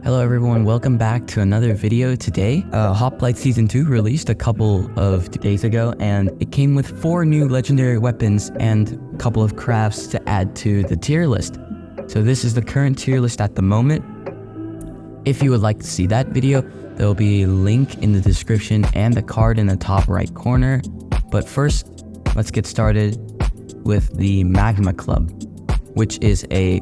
Hello everyone, welcome back to another video today. Hoplite Season 2 released a couple of days ago, and it came with 4 new legendary weapons and a couple of crafts to add to the tier list. So this is the current tier list at the moment. If you would like to see that video, there will be a link in the description and a card in the top right corner. But first, let's get started with the Magma Club, which is a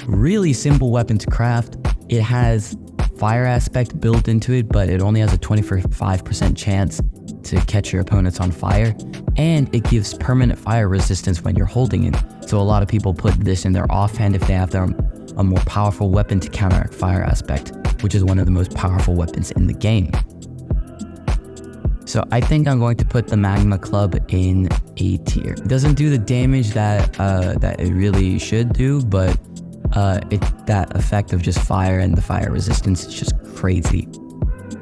really simple weapon to craft. It has fire aspect built into it, but it only has a 25% chance to catch your opponents on fire, and it gives permanent fire resistance when you're holding it. So a lot of people put this in their offhand if they have a more powerful weapon to counteract fire aspect, which is one of the most powerful weapons in the game. So I think I'm going to put the Magma Club in A tier. It doesn't do the damage that it really should do, but that effect of just fire and the fire resistance is just crazy.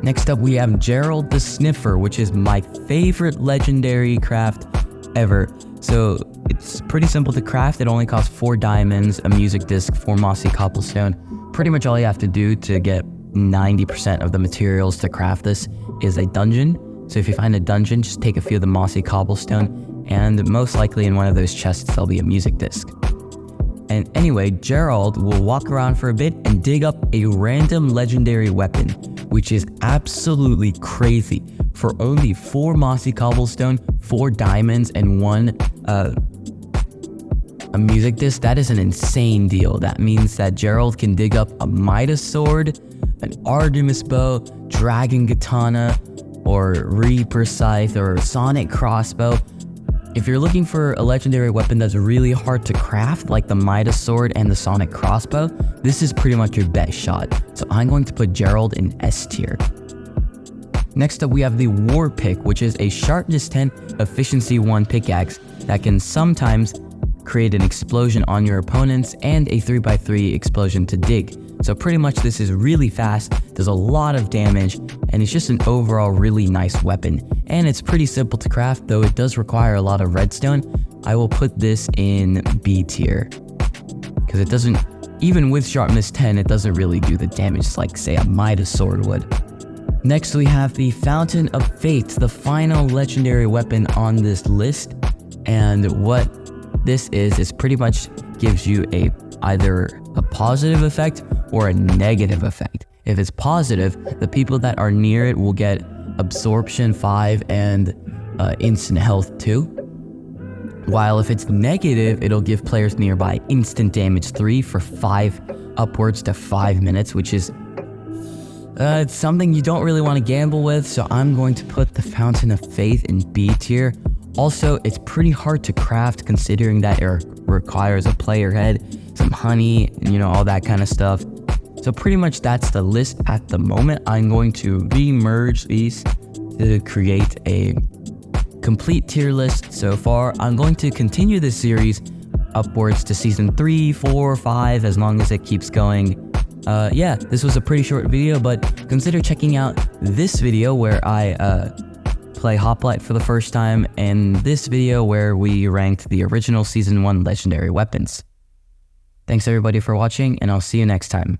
Next up, we have Gerald the Sniffer, which is my favorite legendary craft ever. So it's pretty simple to craft. It only costs 4 diamonds, a music disc, 4 mossy cobblestone. Pretty much all you have to do to get 90% of the materials to craft this is a dungeon. So if you find a dungeon, just take a few of the mossy cobblestone, and most likely in one of those chests there'll be a music disc. And anyway, Gerald will walk around for a bit and dig up a random legendary weapon, which is absolutely crazy. For only 4 mossy cobblestone, 4 diamonds, and 1 a music disc, that is an insane deal. That means that Gerald can dig up a Midas sword, an Artemis bow, dragon katana, or Reaper scythe, or sonic crossbow. If you're looking for a legendary weapon that's really hard to craft, like the Midas sword and the sonic crossbow, this is pretty much your best shot. So I'm going to put Gerald in S tier. Next up, we have the Warpick, which is a sharpness 10, efficiency 1 pickaxe that can sometimes create an explosion on your opponents and a 3x3 explosion to dig. So pretty much this is really fast, does a lot of damage, and it's just an overall really nice weapon. And it's pretty simple to craft, though it does require a lot of redstone. I will put this in B tier, because it doesn't, even with sharpness 10, it doesn't really do the damage like, say, a Midas sword would. Next, we have the Fountain of Fate, the final legendary weapon on this list. And what this is pretty much gives you either a positive effect or a negative effect. If it's positive, the people that are near it will get absorption 5 and instant health 2. While if it's negative, it'll give players nearby instant damage 3 for 5 upwards to 5 minutes, which is it's something you don't really want to gamble with. So I'm going to put the Fountain of Faith in B tier. Also, it's pretty hard to craft considering that it requires a player head, some honey, and all that kind of stuff. So pretty much that's the list at the moment. I'm going to re-merge these to create a complete tier list. So far, I'm going to continue this series upwards to season 3, 4, 5, as long as it keeps going. Yeah, this was a pretty short video, but consider checking out this video where I play Hoplite for the first time, and this video where we ranked the original season 1 legendary weapons. Thanks everybody for watching, and I'll see you next time.